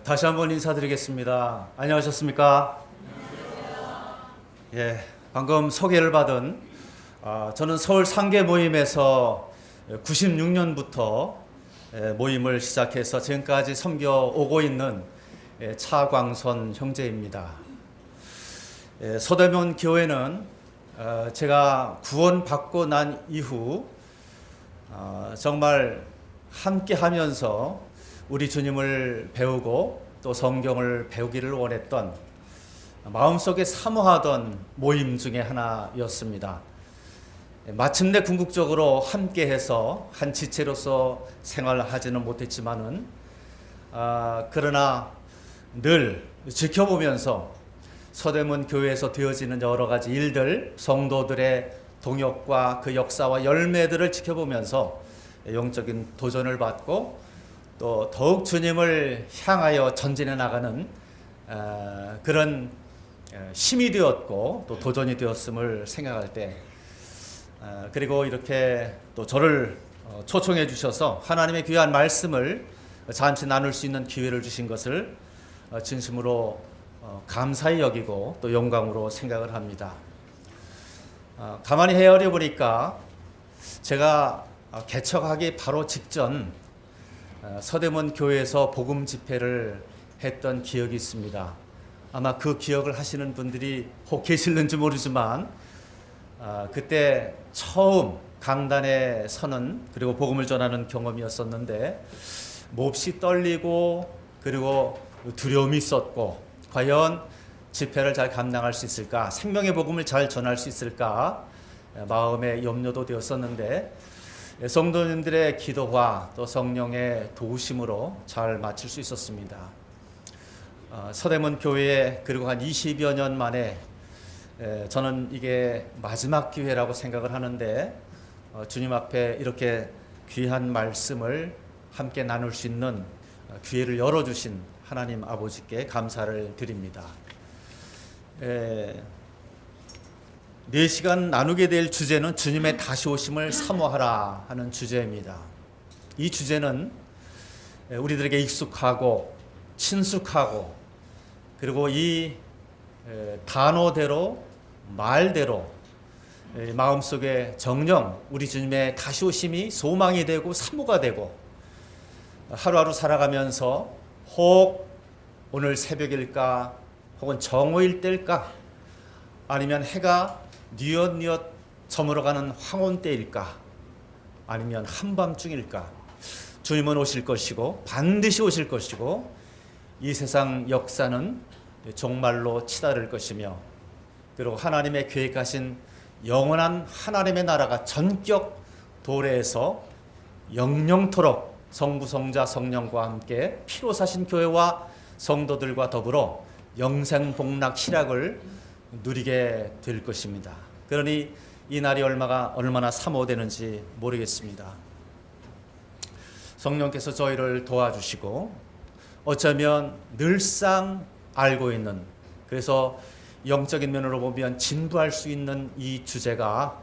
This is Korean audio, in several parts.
다시 한번 인사드리겠습니다. 안녕하셨습니까? 예, 방금 소개를 받은 저는 서울 상계 모임에서 96년부터 모임을 시작해서 지금까지 섬겨오고 있는 차광선 형제입니다. 서대문 교회는 제가 구원받고 난 이후 정말 함께 하면서 우리 주님을 배우고 또 성경을 배우기를 원했던 마음속에 사모하던 모임 중에 하나였습니다. 마침내 궁극적으로 함께해서 한 지체로서 생활하지는 못했지만은 그러나 늘 지켜보면서 서대문 교회에서 되어지는 여러 가지 일들, 성도들의 동역과 그 역사와 열매들을 지켜보면서 영적인 도전을 받고 또 더욱 주님을 향하여 전진해 나가는 그런 힘이 되었고 또 도전이 되었음을 생각할 때 그리고 이렇게 또 저를 초청해 주셔서 하나님의 귀한 말씀을 잠시 나눌 수 있는 기회를 주신 것을 진심으로 감사히 여기고 또 영광으로 생각을 합니다. 가만히 헤아려 보니까 제가 개척하기 바로 직전 서대문 교회에서 복음 집회를 했던 기억이 있습니다. 아마 그 기억을 하시는 분들이 혹 계실는지 모르지만 그때 처음 강단에 서는 그리고 복음을 전하는 경험이었었는데 몹시 떨리고 그리고 두려움이 있었고 과연 집회를 잘 감당할 수 있을까, 생명의 복음을 잘 전할 수 있을까 마음의 염려도 되었었는데 성도님들의 기도와 또 성령의 도우심으로 잘 마칠 수 있었습니다. 서대문 교회에 그리고 한 20여 년 만에 저는 이게 마지막 기회라고 생각을 하는데 주님 앞에 이렇게 귀한 말씀을 함께 나눌 수 있는 기회를 열어주신 하나님 아버지께 감사를 드립니다. 4시간 나누게 될 주제는 주님의 다시 오심을 사모하라 하는 주제입니다. 이 주제는 우리들에게 익숙하고 친숙하고 그리고 이 단어대로 말대로 마음속에 정녕 우리 주님의 다시 오심이 소망이 되고 사모가 되고 하루하루 살아가면서 혹 오늘 새벽일까 혹은 정오일 때일까 아니면 해가 뉘엿뉘엿 저물어가는 황혼 때일까 아니면 한밤중일까 주님은 오실 것이고 반드시 오실 것이고 이 세상 역사는 종말로 치달을 것이며 그리고 하나님의 계획하신 영원한 하나님의 나라가 전격 도래해서 영영토록 성부 성자 성령과 함께 피로 사신 교회와 성도들과 더불어 영생복락 희락을 누리게 될 것입니다. 그러니 이 날이 얼마나 사모되는지 모르겠습니다. 성령께서 저희를 도와주시고 어쩌면 늘상 알고 있는 그래서 영적인 면으로 보면 진부할 수 있는 이 주제가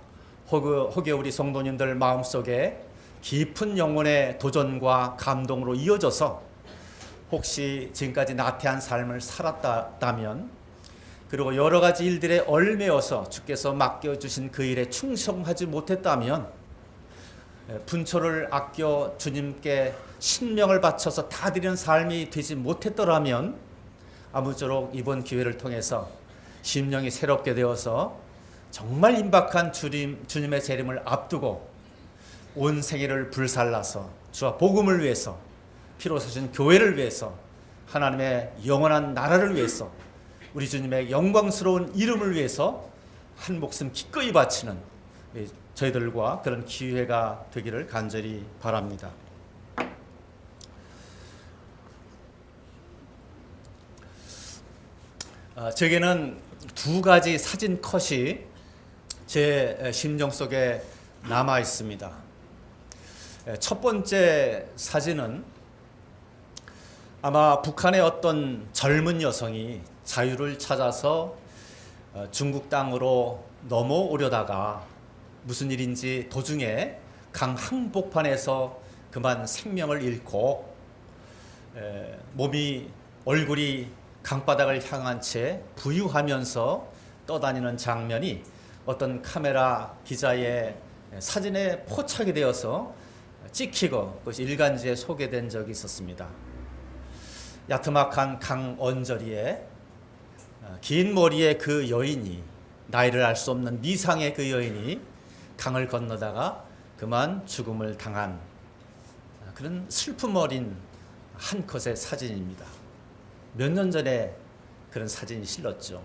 혹여 우리 성도님들 마음속에 깊은 영혼의 도전과 감동으로 이어져서 혹시 지금까지 나태한 삶을 살았다면 그리고 여러 가지 일들에 얽매여서 주께서 맡겨주신 그 일에 충성하지 못했다면 분초를 아껴 주님께 신명을 바쳐서 다 드리는 삶이 되지 못했더라면 아무쪼록 이번 기회를 통해서 심령이 새롭게 되어서 정말 임박한 주님의 재림을 앞두고 온 생애를 불살라서 주와 복음을 위해서 피로 사신 교회를 위해서 하나님의 영원한 나라를 위해서 우리 주님의 영광스러운 이름을 위해서 한 목숨 기꺼이 바치는 저희들과 그런 기회가 되기를 간절히 바랍니다. 제게는 두 가지 사진 컷이 제 심정 속에 남아 있습니다. 첫 번째 사진은 아마 북한의 어떤 젊은 여성이 자유를 찾아서 중국 땅으로 넘어오려다가 무슨 일인지 도중에 강 한복판에서 그만 생명을 잃고 몸이 얼굴이 강바닥을 향한 채 부유하면서 떠다니는 장면이 어떤 카메라 기자의 사진에 포착이 되어서 찍히고 그것이 일간지에 소개된 적이 있었습니다. 야트막한 강 언저리에 긴 머리의 그 여인이, 나이를 알 수 없는 미상의 그 여인이 강을 건너다가 그만 죽음을 당한 그런 슬픔 어린 한 컷의 사진입니다. 몇 년 전에 그런 사진이 실렸죠.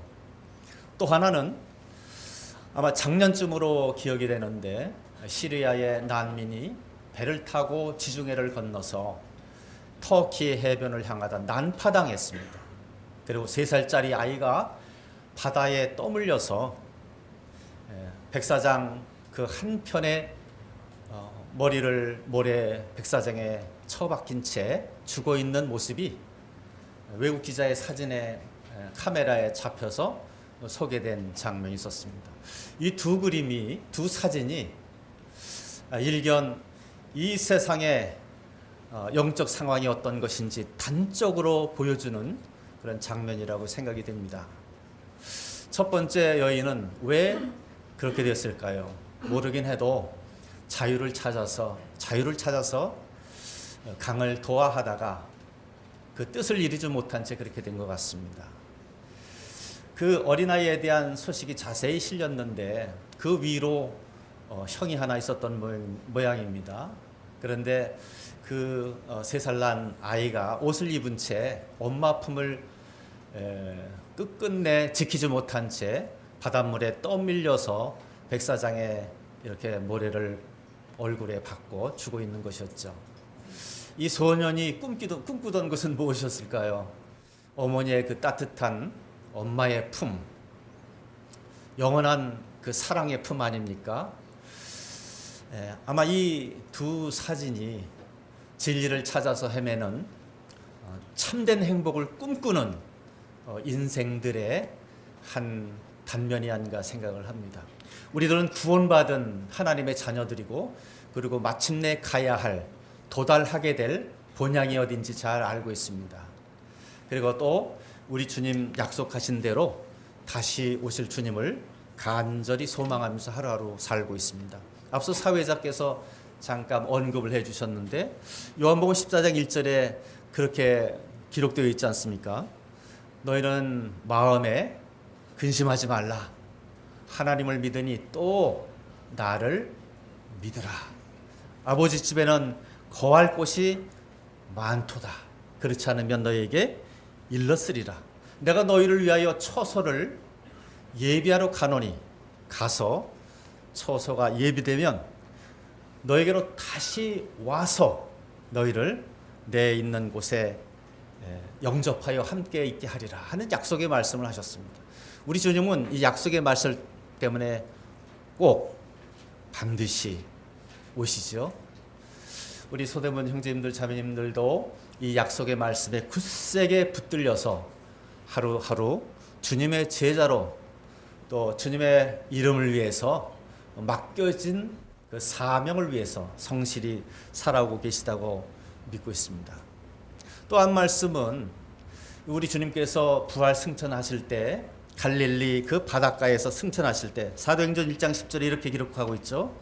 또 하나는 아마 작년쯤으로 기억이 되는데, 시리아의 난민이 배를 타고 지중해를 건너서 터키 해변을 향하다 난파당했습니다. 그리고 3살짜리 아이가 바다에 떠밀려서 백사장 그 한편에 머리를 모래 백사장에 처박힌 채 죽어 있는 모습이 외국 기자의 사진에 카메라에 잡혀서 소개된 장면이 있었습니다. 이 두 그림이, 두 사진이 일견 이 세상의 영적 상황이 어떤 것인지 단적으로 보여주는 그런 장면이라고 생각이 됩니다. 첫 번째 여인은 왜 그렇게 됐을까요? 모르긴 해도 자유를 찾아서 강을 도하하다가 그 뜻을 이루지 못한 채 그렇게 된 것 같습니다. 그 어린아이에 대한 소식이 자세히 실렸는데 그 위로 형이 하나 있었던 모양입니다. 그런데 그 3살 난 아이가 옷을 입은 채 엄마 품을 끝끝내 지키지 못한 채 바닷물에 떠밀려서 백사장에 이렇게 모래를 얼굴에 박고 죽어 있는 것이었죠. 이 소년이 꿈꾸던 것은 무엇이었을까요? 어머니의 그 따뜻한 엄마의 품, 영원한 그 사랑의 품 아닙니까? 아마 이 두 사진이 진리를 찾아서 헤매는 참된 행복을 꿈꾸는 인생들의 한 단면이 아닌가 생각을 합니다. 우리들은 구원받은 하나님의 자녀들이고, 그리고 마침내 가야 할, 도달하게 될 본향이 어딘지 잘 알고 있습니다. 그리고 또 우리 주님 약속하신 대로 다시 오실 주님을 간절히 소망하면서 하루하루 살고 있습니다. 앞서 사회자께서 잠깐 언급을 해주셨는데, 요한복음 14장 1절에 그렇게 기록되어 있지 않습니까? 너희는 마음에 근심하지 말라. 하나님을 믿으니 또 나를 믿으라. 아버지 집에는 거할 곳이 많도다. 그렇지 않으면 너희에게 일렀으리라. 내가 너희를 위하여 처소를 예비하러 가노니, 가서 처소가 예비되면 너희에게로 다시 와서 너희를 내 있는 곳에 영접하여 함께 있게 하리라 하는 약속의 말씀을 하셨습니다. 우리 주님은 이 약속의 말씀 때문에 꼭 반드시 오시죠. 우리 소대문 형제님들 자매님들도 이 약속의 말씀에 굳세게 붙들려서 하루하루 주님의 제자로, 또 주님의 이름을 위해서 맡겨진 그 사명을 위해서 성실히 살아오고 계시다고 믿고 있습니다. 또 한 말씀은 우리 주님께서 부활 승천하실 때 갈릴리 그 바닷가에서 승천하실 때 사도행전 1장 10절에 이렇게 기록하고 있죠.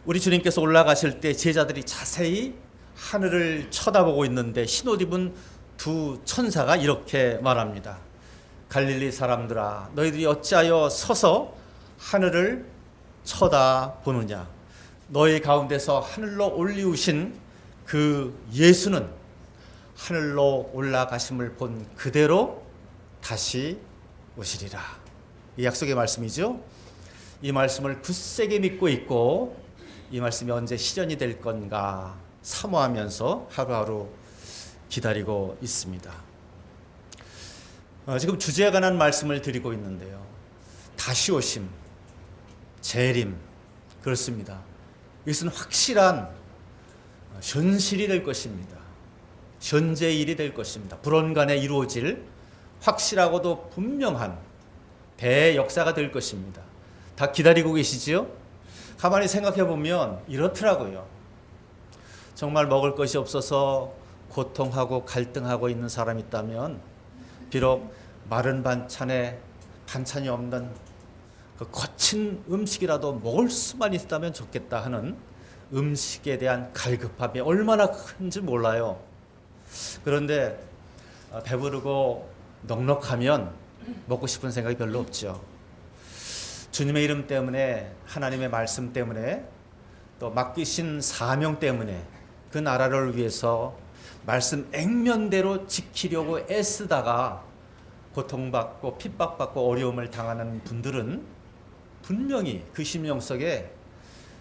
우리 주님께서 올라가실 때 제자들이 자세히 하늘을 쳐다보고 있는데 흰옷 입은 두 천사가 이렇게 말합니다. 갈릴리 사람들아, 너희들이 어찌하여 서서 하늘을 쳐다보느냐. 너희 가운데서 하늘로 올리우신 그 예수는 하늘로 올라가심을 본 그대로 다시 오시리라. 이 약속의 말씀이죠. 이 말씀을 굳세게 믿고 있고, 이 말씀이 언제 실현이 될 건가 사모하면서 하루하루 기다리고 있습니다. 지금 주제에 관한 말씀을 드리고 있는데요. 다시 오심, 재림, 그렇습니다. 이것은 확실한 현실이 될 것입니다. 현재의 일이 될 것입니다. 불언간에 이루어질 확실하고도 분명한 대역사가 될 것입니다. 다 기다리고 계시지요? 가만히 생각해 보면 이렇더라고요. 정말 먹을 것이 없어서 고통하고 갈등하고 있는 사람이 있다면 비록 마른 반찬에 반찬이 없는 그 거친 음식이라도 먹을 수만 있다면 좋겠다 하는 음식에 대한 갈급함이 얼마나 큰지 몰라요. 그런데 배부르고 넉넉하면 먹고 싶은 생각이 별로 없죠. 주님의 이름 때문에, 하나님의 말씀 때문에, 또 맡기신 사명 때문에 그 나라를 위해서 말씀 액면대로 지키려고 애쓰다가 고통받고 핍박받고 어려움을 당하는 분들은 분명히 그 심령 속에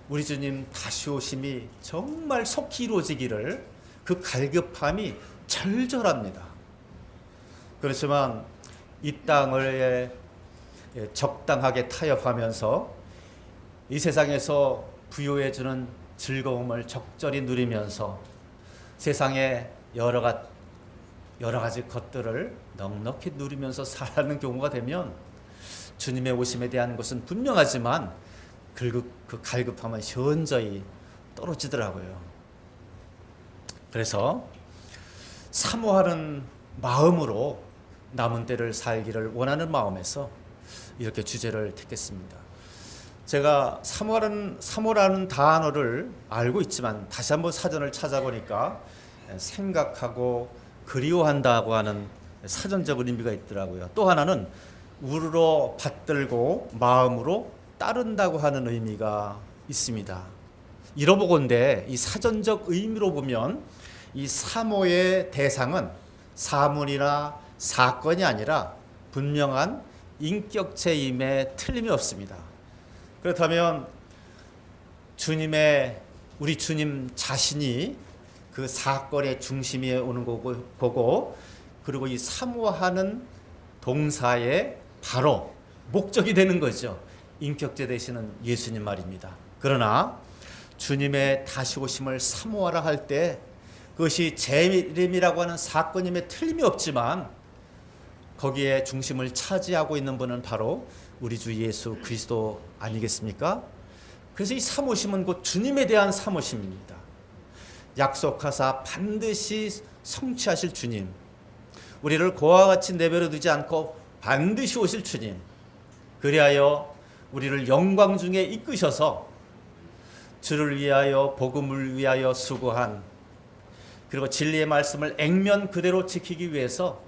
우리 주님 다시 오심이 정말 속히 이루어지기를 그 갈급함이 절절합니다. 그렇지만 이 땅을 적당하게 타협하면서 이 세상에서 부여해주는 즐거움을 적절히 누리면서 세상의 여러 가지 것들을 넉넉히 누리면서 살아가는 경우가 되면 주님의 오심에 대한 것은 분명하지만 그 갈급함은 현저히 떨어지더라고요. 그래서 사모하는 마음으로 남은 때를 살기를 원하는 마음에서 이렇게 주제를 택했습니다. 제가 사모라는 단어를 알고 있지만 다시 한번 사전을 찾아보니까 생각하고 그리워한다고 하는 사전적 의미가 있더라고요. 또 하나는 우러러 받들고 마음으로 따른다고 하는 의미가 있습니다. 이러보건대 이 사전적 의미로 보면 이 사모의 대상은 사물이나 사건이 아니라 분명한 인격체임에 틀림이 없습니다. 그렇다면 우리 주님 자신이 그 사건의 중심에 오는 거고, 그리고 이 사모하는 동사의 바로 목적이 되는 거죠. 인격체 되시는 예수님 말입니다. 그러나 주님의 다시 오심을 사모하라 할 때 그것이 재림이라고 하는 사건임에 틀림이 없지만 거기에 중심을 차지하고 있는 분은 바로 우리 주 예수 그리스도 아니겠습니까? 그래서 이 사모심은 곧 주님에 대한 사모심입니다. 약속하사 반드시 성취하실 주님, 우리를 고와 같이 내버려 두지 않고 반드시 오실 주님, 그리하여 우리를 영광 중에 이끄셔서 주를 위하여 복음을 위하여 수고한, 그리고 진리의 말씀을 액면 그대로 지키기 위해서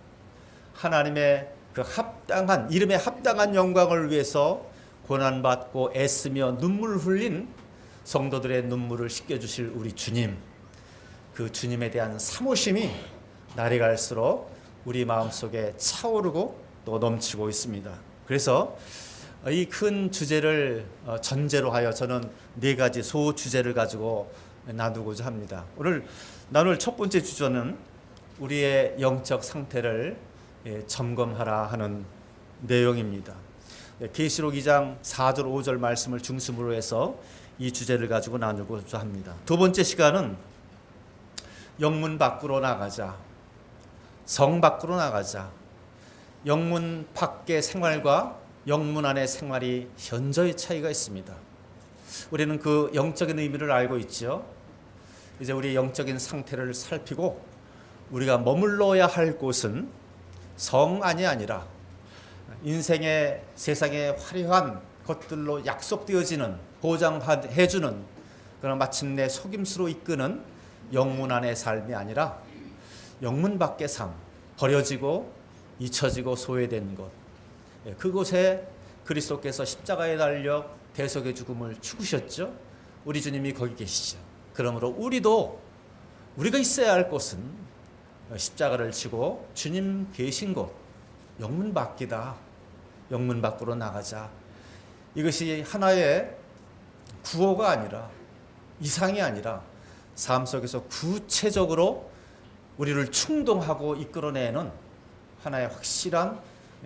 하나님의 그 합당한, 이름에 합당한 영광을 위해서 고난받고 애쓰며 눈물 흘린 성도들의 눈물을 씻겨주실 우리 주님, 그 주님에 대한 사모심이 날이 갈수록 우리 마음속에 차오르고 또 넘치고 있습니다. 그래서 이 큰 주제를 전제로 하여 저는 4가지 소주제를 가지고 나누고자 합니다. 오늘 나눌 첫 번째 주제는 우리의 영적 상태를 점검하라 하는 내용입니다. 계시록 2장 4절 5절 말씀을 중심으로 해서 이 주제를 가지고 나누고자 합니다. 두 번째 시간은 영문 밖으로 나가자, 성 밖으로 나가자. 영문 밖의 생활과 영문 안의 생활이 현저히 차이가 있습니다. 우리는 그 영적인 의미를 알고 있죠. 이제 우리 영적인 상태를 살피고 우리가 머물러야 할 곳은 성 안이 아니라 인생의 세상의 화려한 것들로 약속되어지는, 보장해주는 그런 마침내 속임수로 이끄는 영문 안의 삶이 아니라 영문 밖의 삶, 버려지고 잊혀지고 소외된 곳, 그곳에 그리스도께서 십자가에 달려 대속의 죽음을 죽으셨죠. 우리 주님이 거기 계시죠. 그러므로 우리가 있어야 할 곳은 십자가를 지고 주님 계신 곳, 영문 밖이다. 영문 밖으로 나가자. 이것이 하나의 구호가 아니라, 이상이 아니라 삶 속에서 구체적으로 우리를 충동하고 이끌어내는 하나의 확실한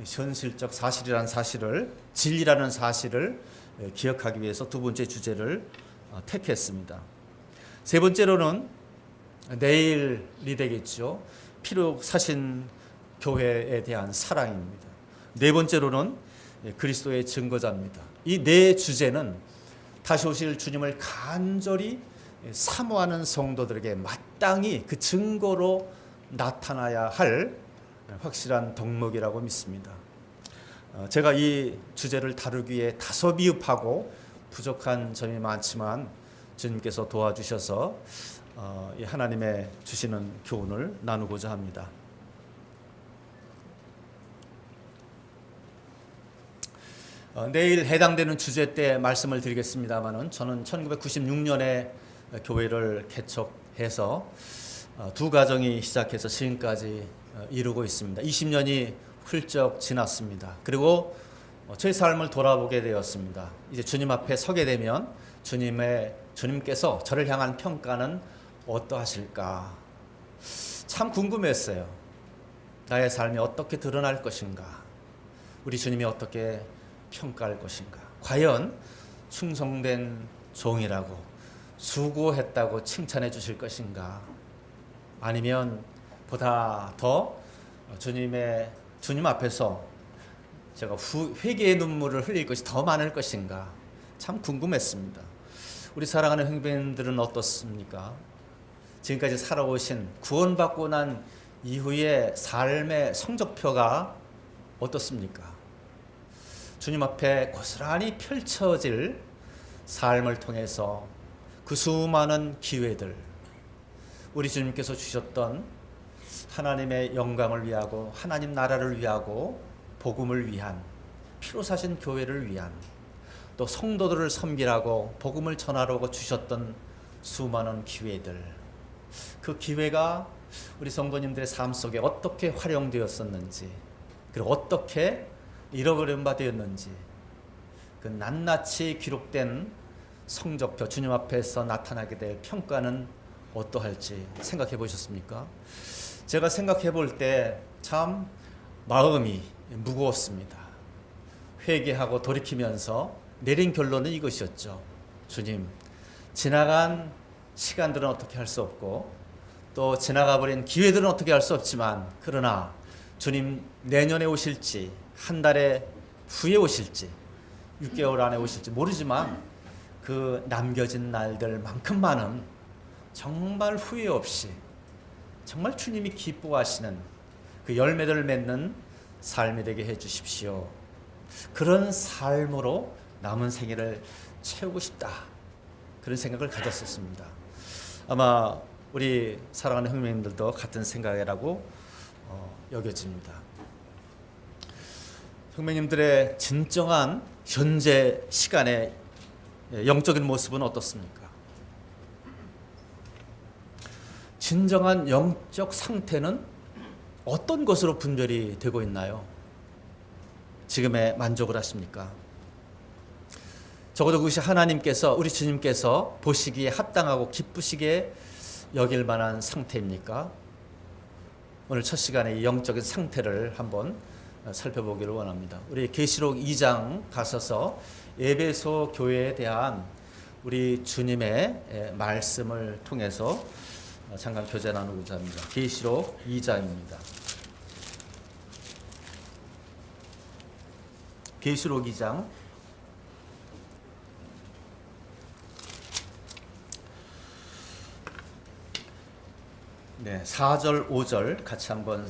현실적 사실이라는 사실을, 진리라는 사실을 기억하기 위해서 두 번째 주제를 택했습니다. 세 번째로는 내일이 되겠죠. 피로 사신 교회에 대한 사랑입니다. 네 번째로는 그리스도의 증거자입니다. 이 네 주제는 다시 오실 주님을 간절히 사모하는 성도들에게 마땅히 그 증거로 나타나야 할 확실한 덕목이라고 믿습니다. 제가 이 주제를 다루기에 다소 미흡하고 부족한 점이 많지만 주님께서 도와주셔서 이 하나님의 주시는 교훈을 나누고자 합니다. 내일 해당되는 주제 때 말씀을 드리겠습니다만은 저는 1996년에 교회를 개척해서 두 가정이 시작해서 지금까지 이루고 있습니다. 20년이 훌쩍 지났습니다. 그리고 저희 삶을 돌아보게 되었습니다. 이제 주님 앞에 서게 되면 주님께서 저를 향한 평가는 어떠하실까? 참 궁금했어요. 나의 삶이 어떻게 드러날 것인가? 우리 주님이 어떻게 평가할 것인가? 과연 충성된 종이라고 수고했다고 칭찬해 주실 것인가? 아니면 보다 더 주님 앞에서 제가 회개의 눈물을 흘릴 것이 더 많을 것인가? 참 궁금했습니다. 우리 사랑하는 형제님들은 어떻습니까? 지금까지 살아오신 구원받고 난 이후의 삶의 성적표가 어떻습니까? 주님 앞에 고스란히 펼쳐질 삶을 통해서 그 수많은 기회들, 우리 주님께서 주셨던 하나님의 영광을 위하고 하나님 나라를 위하고 복음을 위한 피로 사신 교회를 위한 또 성도들을 섬기라고 복음을 전하라고 주셨던 수많은 기회들, 그 기회가 우리 성도님들의 삶 속에 어떻게 활용되었었는지, 그리고 어떻게 잃어버린 바 되었는지, 그 낱낱이 기록된 성적표, 주님 앞에서 나타나게 될 평가는 어떠할지 생각해 보셨습니까? 제가 생각해 볼 때 참 마음이 무거웠습니다. 회개하고 돌이키면서 내린 결론은 이것이었죠. 주님, 지나간 시간들은 어떻게 할 수 없고 또 지나가 버린 기회들은 어떻게 할 수 없지만, 그러나 주님 내년에 오실지 한 달에 후에 오실지 6개월 안에 오실지 모르지만 그 남겨진 날들만큼만은 정말 후회 없이 정말 주님이 기뻐하시는 그 열매를 맺는 삶이 되게 해 주십시오. 그런 삶으로 남은 생애를 채우고 싶다, 그런 생각을 가졌었습니다. 아마 우리 사랑하는 형님들도 같은 생각이라고 여겨집니다. 형님들의 진정한 현재 시간의 영적인 모습은 어떻습니까? 진정한 영적 상태는 어떤 것으로 분별이 되고 있나요? 지금에 만족을 하십니까? 적어도 그것이 하나님께서, 우리 주님께서 보시기에 합당하고 기쁘시게 여길 만한 상태입니까? 오늘 첫 시간에 이 영적인 상태를 한번 살펴보기를 원합니다. 우리 계시록 2장 가셔서 에베소 교회에 대한 우리 주님의 말씀을 통해서 잠깐 교제 나누고자 합니다. 계시록 2장입니다. 계시록 2장 4절 5절 같이 한번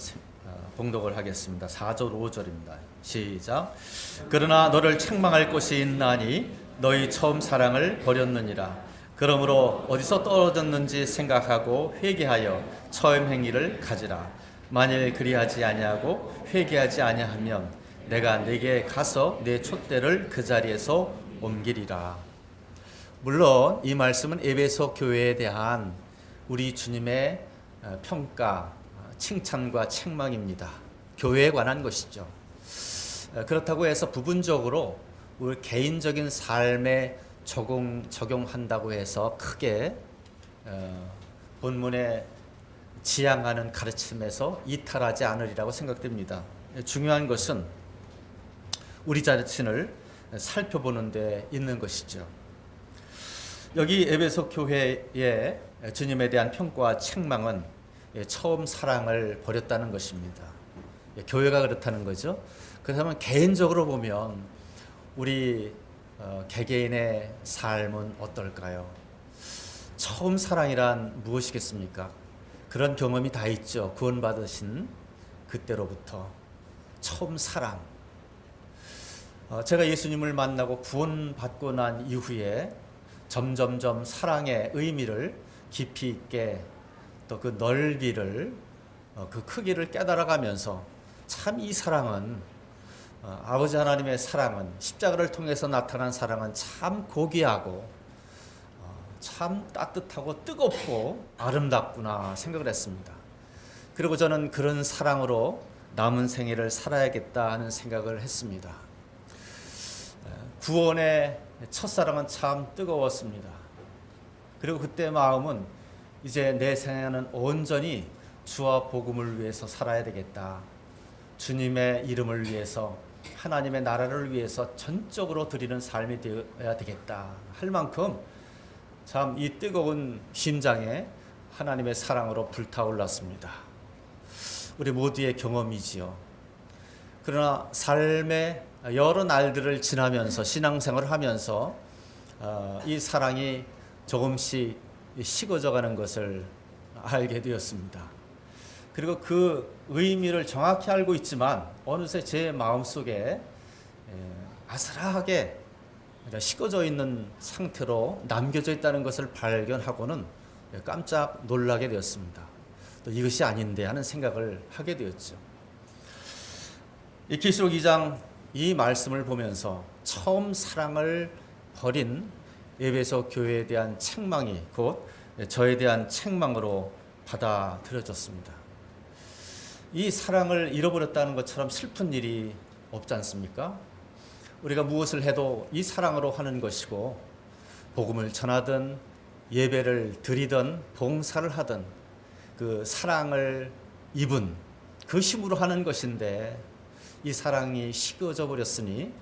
봉독을 하겠습니다. 4절 5절입니다. 시작. 그러나 너를 책망할 것이 있나니 너희 처음 사랑을 버렸느니라. 그러므로 어디서 떨어졌는지 생각하고 회개하여 처음 행위를 가지라. 만일 그리하지 아니하고 회개하지 아니하면 내가 네게 가서 내 촛대를 그 자리에서 옮기리라. 물론 이 말씀은 에베소 교회에 대한 우리 주님의 평가, 칭찬과 책망입니다. 교회에 관한 것이죠. 그렇다고 해서 부분적으로 우리 개인적인 삶에 적용한다고 해서 크게 본문에 지향하는 가르침에서 이탈하지 않으리라고 생각됩니다. 중요한 것은 우리 자신을 살펴보는 데 있는 것이죠. 여기 에베소 교회의 주님에 대한 평가와 책망은 처음 사랑을 버렸다는 것입니다. 교회가 그렇다는 거죠. 그렇다면 개인적으로 보면 우리 개개인의 삶은 어떨까요? 처음 사랑이란 무엇이겠습니까? 그런 경험이 다 있죠. 구원받으신 그때로부터 처음 사랑. 제가 예수님을 만나고 구원받고 난 이후에 점점점 사랑의 의미를 깊이 있게 또 그 넓이를 그 크기를 깨달아가면서 참 이 사랑은 아버지 하나님의 사랑은 십자가를 통해서 나타난 사랑은 참 고귀하고 참 따뜻하고 뜨겁고 아름답구나 생각을 했습니다. 그리고 저는 그런 사랑으로 남은 생애를 살아야겠다 하는 생각을 했습니다. 구원의 첫사랑은 참 뜨거웠습니다. 그리고 그때 마음은 이제 내 생애는 온전히 주와 복음을 위해서 살아야 되겠다. 주님의 이름을 위해서 하나님의 나라를 위해서 전적으로 드리는 삶이 되어야 되겠다 할 만큼 참 이 뜨거운 심장에 하나님의 사랑으로 불타올랐습니다. 우리 모두의 경험이지요. 그러나 삶의 여러 날들을 지나면서 신앙생활을 하면서 이 사랑이 조금씩 식어져가는 것을 알게 되었습니다. 그리고 그 의미를 정확히 알고 있지만 어느새 제 마음속에 아슬하게 식어져 있는 상태로 남겨져 있다는 것을 발견하고는 깜짝 놀라게 되었습니다. 또 이것이 아닌데 하는 생각을 하게 되었죠. 이 계시록 2장 이 말씀을 보면서 처음 사랑을 버린 에베소 교회에 대한 책망이 곧 저에 대한 책망으로 받아들여졌습니다. 이 사랑을 잃어버렸다는 것처럼 슬픈 일이 없지 않습니까? 우리가 무엇을 해도 이 사랑으로 하는 것이고 복음을 전하든 예배를 드리든 봉사를 하든 그 사랑을 입은 그 힘으로 하는 것인데 이 사랑이 식어져 버렸으니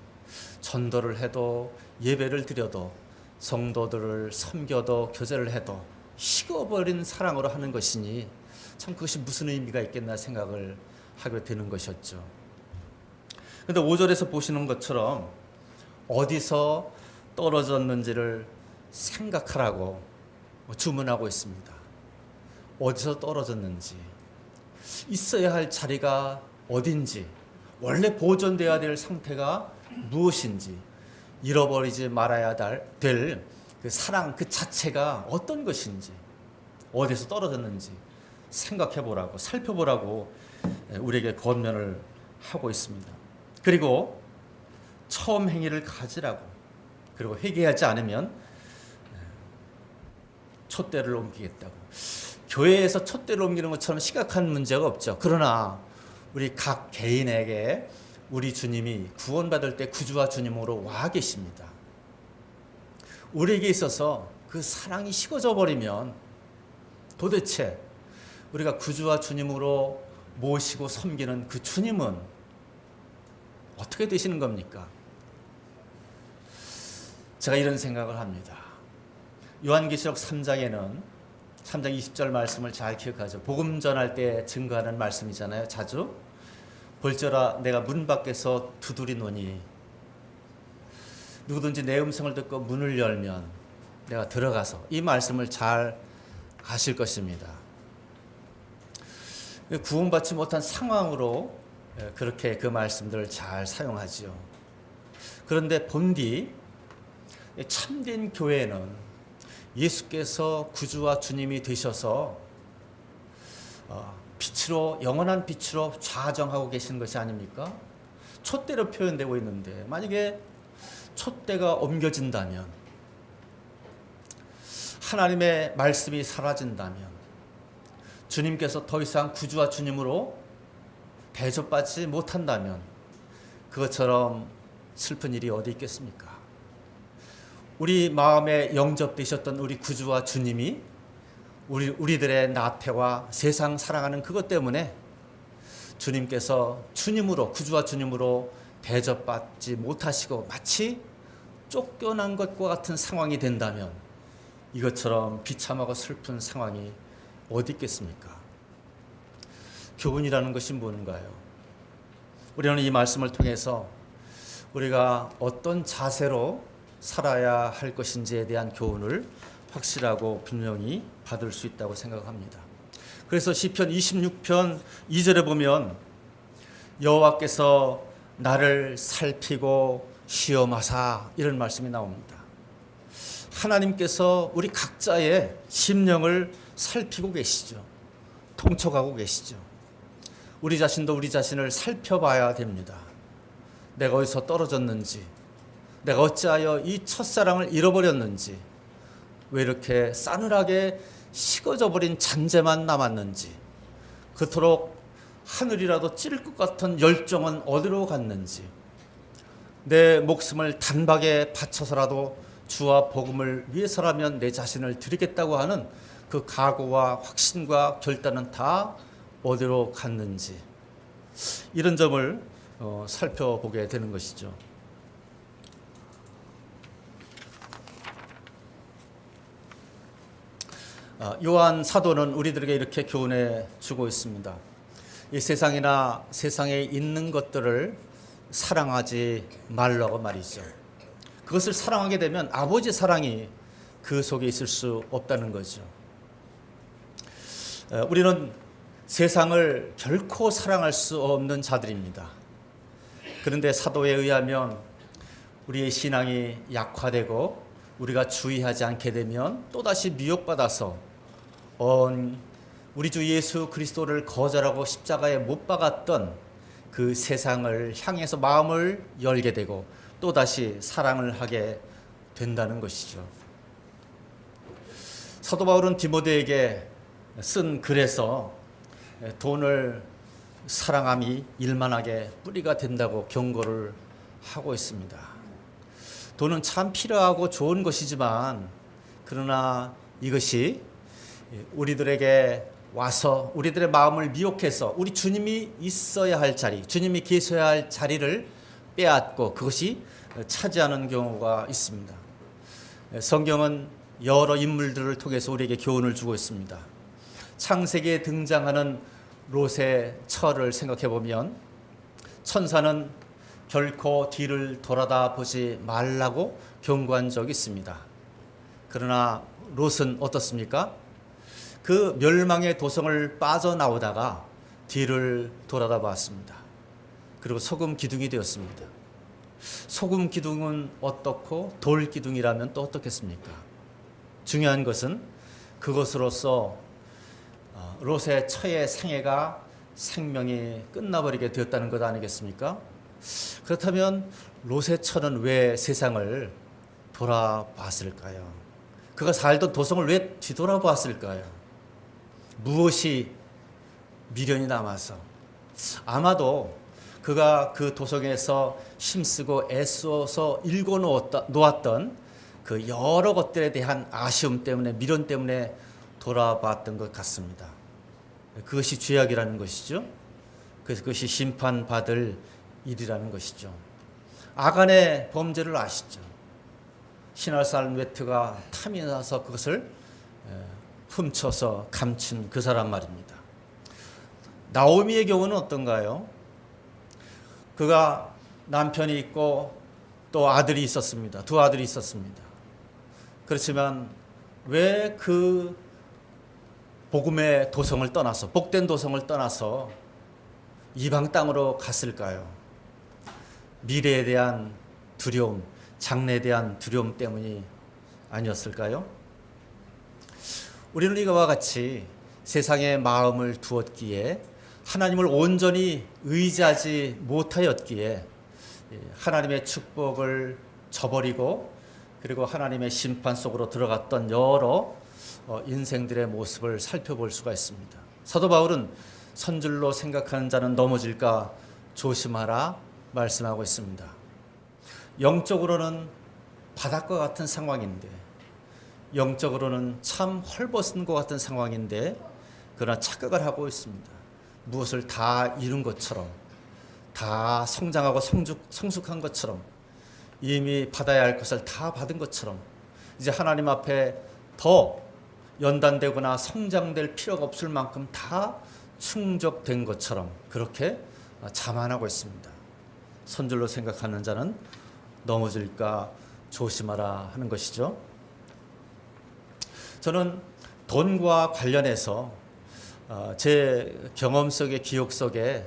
전도를 해도 예배를 드려도 성도들을 섬겨도 교제를 해도 식어버린 사랑으로 하는 것이니 참 그것이 무슨 의미가 있겠나 생각을 하게 되는 것이었죠. 그런데 5절에서 보시는 것처럼 어디서 떨어졌는지를 생각하라고 주문하고 있습니다. 어디서 떨어졌는지, 있어야 할 자리가 어딘지, 원래 보존되어야 될 상태가 무엇인지, 잃어버리지 말아야 될 그 사랑 그 자체가 어떤 것인지, 어디서 떨어졌는지 생각해 보라고, 살펴보라고 우리에게 권면을 하고 있습니다. 그리고 처음 행위를 가지라고, 그리고 회개하지 않으면 촛대를 옮기겠다고. 교회에서 촛대를 옮기는 것처럼 심각한 문제가 없죠. 그러나 우리 각 개인에게 우리 주님이 구원받을 때 구주와 주님으로 와 계십니다. 우리에게 있어서 그 사랑이 식어져 버리면 도대체 우리가 구주와 주님으로 모시고 섬기는 그 주님은 어떻게 되시는 겁니까? 제가 이런 생각을 합니다. 요한계시록 3장에는 3장 20절 말씀을 잘 기억하죠. 복음 전할 때 증거하는 말씀이잖아요. 자주 볼지어라 내가 문 밖에서 두드리노니 누구든지 내 음성을 듣고 문을 열면 내가 들어가서, 이 말씀을 잘 아실 것입니다. 구원받지 못한 상황으로 그렇게 그 말씀들을 잘 사용하지요. 그런데 본디 참된 교회는 예수께서 구주와 주님이 되셔서 빛으로, 영원한 빛으로 좌정하고 계시는 것이 아닙니까? 촛대로 표현되고 있는데 만약에 촛대가 옮겨진다면, 하나님의 말씀이 사라진다면, 주님께서 더 이상 구주와 주님으로 대접받지 못한다면 그것처럼 슬픈 일이 어디 있겠습니까? 우리 마음에 영접되셨던 우리 구주와 주님이 우리들의 나태와 세상 사랑하는 그것 때문에 주님께서 주님으로, 구주와 주님으로 대접받지 못하시고 마치 쫓겨난 것과 같은 상황이 된다면 이것처럼 비참하고 슬픈 상황이 어디 있겠습니까? 교훈이라는 것이 뭔가요? 우리는 이 말씀을 통해서 우리가 어떤 자세로 살아야 할 것인지에 대한 교훈을 확실하고 분명히 받을 수 있다고 생각합니다. 그래서 시편 26편 2절에 보면 여호와께서 나를 살피고 시험하사 이런 말씀이 나옵니다. 하나님께서 우리 각자의 심령을 살피고 계시죠. 통촉하고 계시죠. 우리 자신도 우리 자신을 살펴봐야 됩니다. 내가 어디서 떨어졌는지, 내가 어찌하여 이 첫사랑을 잃어버렸는지, 왜 이렇게 싸늘하게 식어져 버린 잔재만 남았는지, 그토록 하늘이라도 찌를 것 같은 열정은 어디로 갔는지, 내 목숨을 단박에 바쳐서라도 주와 복음을 위해서라면 내 자신을 드리겠다고 하는 그 각오와 확신과 결단은 다 어디로 갔는지, 이런 점을 살펴보게 되는 것이죠. 요한 사도는 우리들에게 이렇게 교훈해 주고 있습니다. 이 세상이나 세상에 있는 것들을 사랑하지 말라고 말이죠. 그것을 사랑하게 되면 아버지 사랑이 그 속에 있을 수 없다는 거죠. 우리는 세상을 결코 사랑할 수 없는 자들입니다. 그런데 사도에 의하면 우리의 신앙이 약화되고 우리가 주의하지 않게 되면 또다시 미혹받아서 우리 주 예수 그리스도를 거절하고 십자가에 못 박았던 그 세상을 향해서 마음을 열게 되고 또다시 사랑을 하게 된다는 것이죠. 사도 바울은 디모데에게 쓴 글에서 돈을 사랑함이 일만하게 뿌리가 된다고 경고를 하고 있습니다. 돈은 참 필요하고 좋은 것이지만 그러나 이것이 우리들에게 와서 우리들의 마음을 미혹해서 우리 주님이 있어야 할 자리, 주님이 계셔야 할 자리를 빼앗고 그것이 차지하는 경우가 있습니다. 성경은 여러 인물들을 통해서 우리에게 교훈을 주고 있습니다. 창세기에 등장하는 롯의 처를 생각해 보면 천사는 결코 뒤를 돌아다 보지 말라고 경고한 적이 있습니다. 그러나 롯은 어떻습니까? 그 멸망의 도성을 빠져나오다가 뒤를 돌아다 봤습니다. 그리고 소금 기둥이 되었습니다. 소금 기둥은 어떻고 돌 기둥이라면 또 어떻겠습니까? 중요한 것은 그것으로서 롯의 처의 생애가 생명이 끝나버리게 되었다는 것 아니겠습니까? 그렇다면 롯의 처는 왜 세상을 돌아봤을까요? 그가 살던 도성을 왜 뒤돌아봤을까요? 무엇이 미련이 남아서? 아마도 그가 그 도성에서 힘쓰고 애써서 읽어 놓았던 그 여러 것들에 대한 아쉬움 때문에, 미련 때문에 돌아봤던 것 같습니다. 그것이 죄악이라는 것이죠. 그래서 그것이 심판받을 일이라는 것이죠. 아간의 범죄를 아시죠? 시날산 외투가 탐이 나서 그것을 훔쳐서 감춘 그 사람 말입니다. 나오미의 경우는 어떤가요? 그가 남편이 있고 또 아들이 있었습니다. 두 아들이 있었습니다. 그렇지만 왜 그 복음의 도성을 떠나서, 복된 도성을 떠나서 이방 땅으로 갔을까요? 미래에 대한 두려움, 장래에 대한 두려움 때문이 아니었을까요? 우리는 이거와 같이 세상에 마음을 두었기에, 하나님을 온전히 의지하지 못하였기에 하나님의 축복을 저버리고 그리고 하나님의 심판 속으로 들어갔던 여러 인생들의 모습을 살펴볼 수가 있습니다. 사도 바울은 선줄로 생각하는 자는 넘어질까 조심하라 말씀하고 있습니다. 영적으로는 바닷과 같은 상황인데, 영적으로는 참 헐벗은 것 같은 상황인데, 그러나 착각을 하고 있습니다. 무엇을 다 이룬 것처럼, 다 성장하고 성숙한 것처럼, 이미 받아야 할 것을 다 받은 것처럼, 이제 하나님 앞에 더 연단되거나 성장될 필요가 없을 만큼 다 충족된 것처럼 그렇게 자만하고 있습니다. 선줄로 생각하는 자는 넘어질까 조심하라 하는 것이죠. 저는 돈과 관련해서 제 경험 속에 기억 속에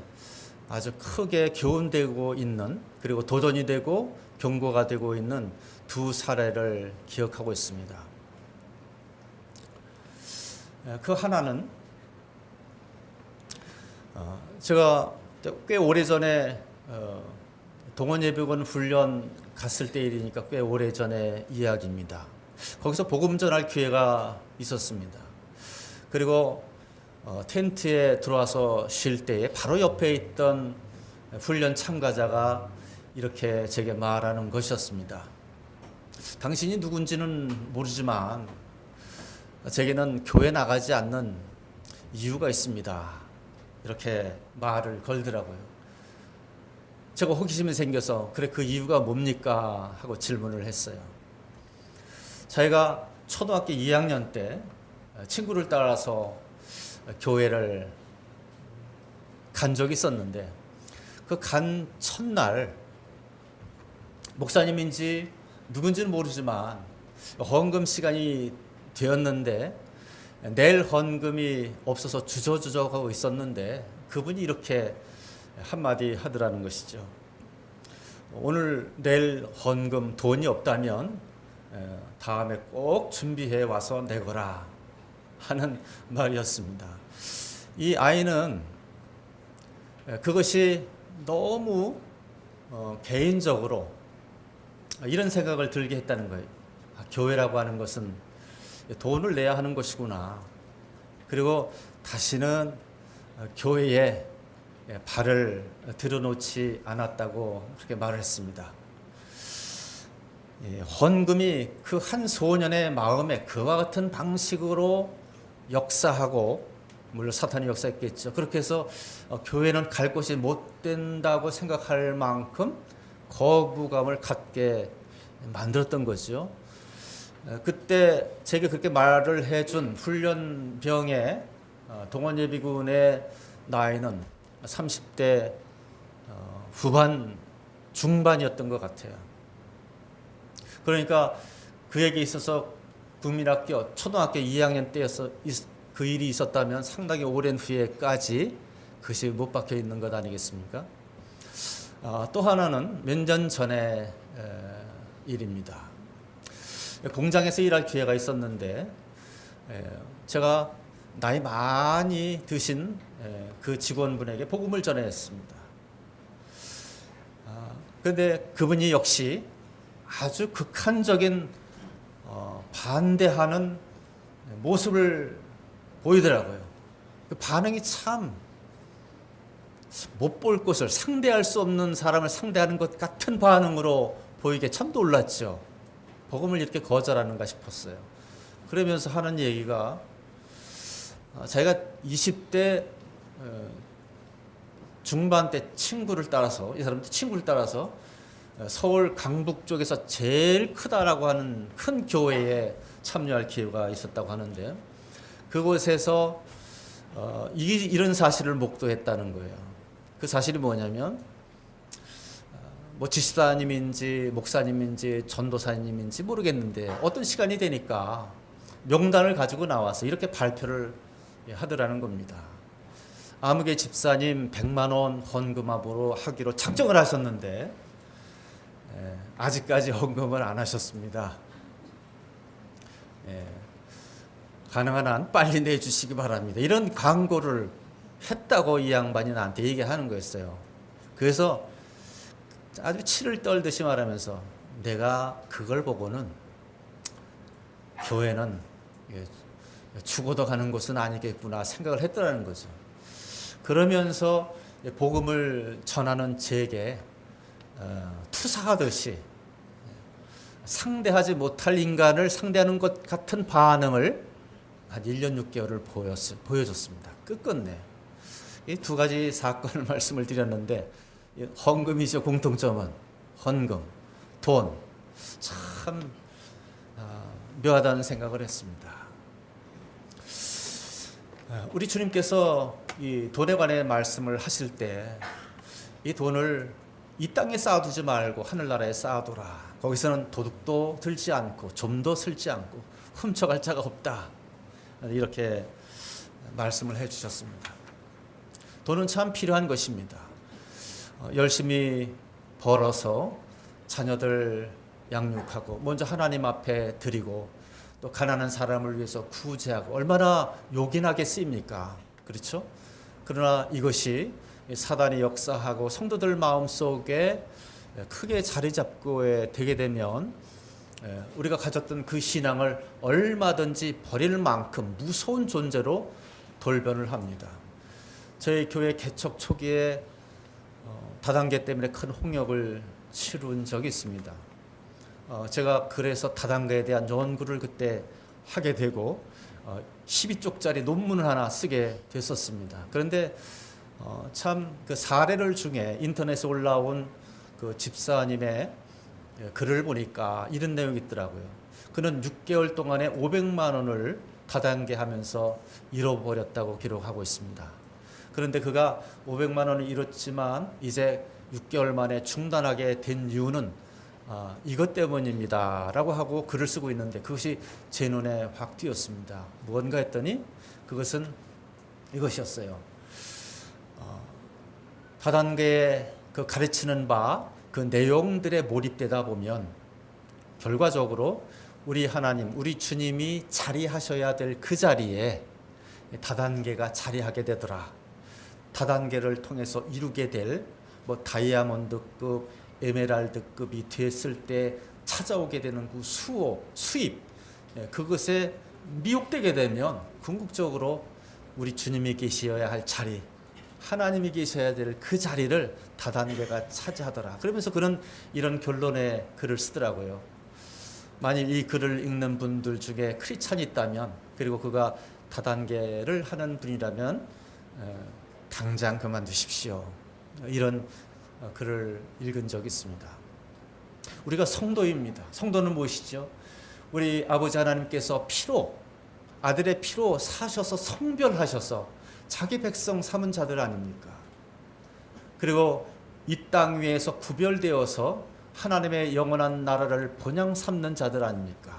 아주 크게 교훈되고 있는, 그리고 도전이 되고 경고가 되고 있는 두 사례를 기억하고 있습니다. 그 하나는 제가 꽤 오래전에 동원예비군 훈련 갔을 때 일이니까 꽤 오래전의 이야기입니다. 거기서 복음 전할 기회가 있었습니다. 그리고 텐트에 들어와서 쉴 때에 바로 옆에 있던 훈련 참가자가 이렇게 제게 말하는 것이었습니다. 당신이 누군지는 모르지만 제게는 교회 나가지 않는 이유가 있습니다. 이렇게 말을 걸더라고요. 제가 호기심이 생겨서 그래 그 이유가 뭡니까? 하고 질문을 했어요. 자기가 초등학교 2학년 때 친구를 따라서 교회를 간 적이 있었는데 그 간 첫날 목사님인지 누군지는 모르지만 헌금 시간이 되었는데 내일 헌금이 없어서 주저주저하고 있었는데 그분이 이렇게 한마디 하더라는 것이죠. 오늘 내일 헌금 돈이 없다면 다음에 꼭 준비해 와서 내거라 하는 말이었습니다. 이 아이는 그것이 너무 개인적으로 이런 생각을 들게 했다는 거예요. 교회라고 하는 것은 돈을 내야 하는 것이구나. 그리고 다시는 교회에 발을 들여놓지 않았다고 그렇게 말을 했습니다. 헌금이 그 한 소년의 마음에 그와 같은 방식으로 역사하고, 물론 사탄이 역사했겠죠. 그렇게 해서 교회는 갈 곳이 못 된다고 생각할 만큼 거부감을 갖게 만들었던 거죠. 그때 제게 그렇게 말을 해준 훈련병의 동원예비군의 나이는 30대 후반 중반이었던 것 같아요. 그러니까 그에게 있어서 국민학교 초등학교 2학년 때여서 그 일이 있었다면 상당히 오랜 후에까지 그것이 못 박혀 있는 것 아니겠습니까? 또 하나는 몇 년 전의 일입니다. 공장에서 일할 기회가 있었는데 제가 나이 많이 드신 그 직원분에게 복음을 전했습니다. 그런데 그분이 역시 아주 극한적인 반대하는 모습을 보이더라고요. 그 반응이 참 못 볼 것을, 상대할 수 없는 사람을 상대하는 것 같은 반응으로 보이게 참 놀랐죠. 복음을 이렇게 거절하는가 싶었어요. 그러면서 하는 얘기가 자기가 20대 중반 때 친구를 따라서, 이 사람도 친구를 따라서 서울 강북 쪽에서 제일 크다라고 하는 큰 교회에 참여할 기회가 있었다고 하는데 그곳에서 이런 사실을 목도했다는 거예요. 그 사실이 뭐냐면 뭐 지시사님인지 목사님인지 전도사님인지 모르겠는데 어떤 시간이 되니까 명단을 가지고 나와서 이렇게 발표를 하더라는 겁니다. 아무개 집사님 100만 원 헌금함으로 하기로 작정을 하셨는데 아직까지 헌금을 안 하셨습니다. 가능한 한 빨리 내주시기 바랍니다. 이런 광고를 했다고 이 양반이 나한테 얘기하는 거였어요. 그래서 아주 치를 떨듯이 말하면서 내가 그걸 보고는 교회는 죽어도 가는 곳은 아니겠구나 생각을 했더라는 거죠. 그러면서 복음을 전하는 제게 투사하듯이 상대하지 못할 인간을 상대하는 것 같은 반응을 한 1년 6개월을 보여줬습니다. 끝끝내. 이 두 가지 사건을 말씀을 드렸는데 헌금이죠. 공통점은 헌금, 돈. 참 묘하다는 생각을 했습니다. 우리 주님께서 이 돈에 관해 말씀을 하실 때 이 돈을 이 땅에 쌓아두지 말고 하늘나라에 쌓아두라. 거기서는 도둑도 들지 않고 좀도 슬지 않고 훔쳐갈 자가 없다. 이렇게 말씀을 해주셨습니다. 돈은 참 필요한 것입니다. 열심히 벌어서 자녀들 양육하고 먼저 하나님 앞에 드리고 또 가난한 사람을 위해서 구제하고 얼마나 요긴하게 쓰입니까? 그렇죠? 그러나 이것이 사단이 역사하고 성도들 마음속에 크게 자리 잡고 되게 되면 우리가 가졌던 그 신앙을 얼마든지 버릴 만큼 무서운 존재로 돌변을 합니다. 저희 교회 개척 초기에 다단계 때문에 큰 홍역을 치룬 적이 있습니다. 제가 그래서 다단계에 대한 연구를 그때 하게 되고 12쪽짜리 논문을 하나 쓰게 됐었습니다. 그런데 참 그 사례를 중에 인터넷에 올라온 그 집사님의 글을 보니까 이런 내용이 있더라고요. 그는 6개월 동안에 500만 원을 다단계 하면서 잃어버렸다고 기록하고 있습니다. 그런데 그가 500만 원을 잃었지만 이제 6개월 만에 중단하게 된 이유는 이것 때문입니다 라고 하고 글을 쓰고 있는데 그것이 제 눈에 확 띄었습니다. 뭔가 했더니 그것은 이것이었어요. 다단계에 그 가르치는 바 그 내용들에 몰입되다 보면 결과적으로 우리 하나님, 우리 주님이 자리하셔야 될 그 자리에 다단계가 자리하게 되더라. 다단계를 통해서 이루게 될 뭐 다이아몬드급, 에메랄드급이 됐을 때 찾아오게 되는 그 수입, 그것에 미혹되게 되면 궁극적으로 우리 주님이 계셔야 할 자리, 하나님이 계셔야 될 그 자리를 다단계가 차지하더라. 그러면서 그는 이런 결론의 글을 쓰더라고요. 만일 이 글을 읽는 분들 중에 크리스찬이 있다면, 그리고 그가 다단계를 하는 분이라면 당장 그만두십시오. 이런 글을 읽은 적이 있습니다. 우리가 성도입니다. 성도는 무엇이죠? 우리 아버지 하나님께서 피로, 아들의 피로 사셔서 성별하셔서 자기 백성 삼은 자들 아닙니까? 그리고 이 땅 위에서 구별되어서 하나님의 영원한 나라를 본향 삼는 자들 아닙니까?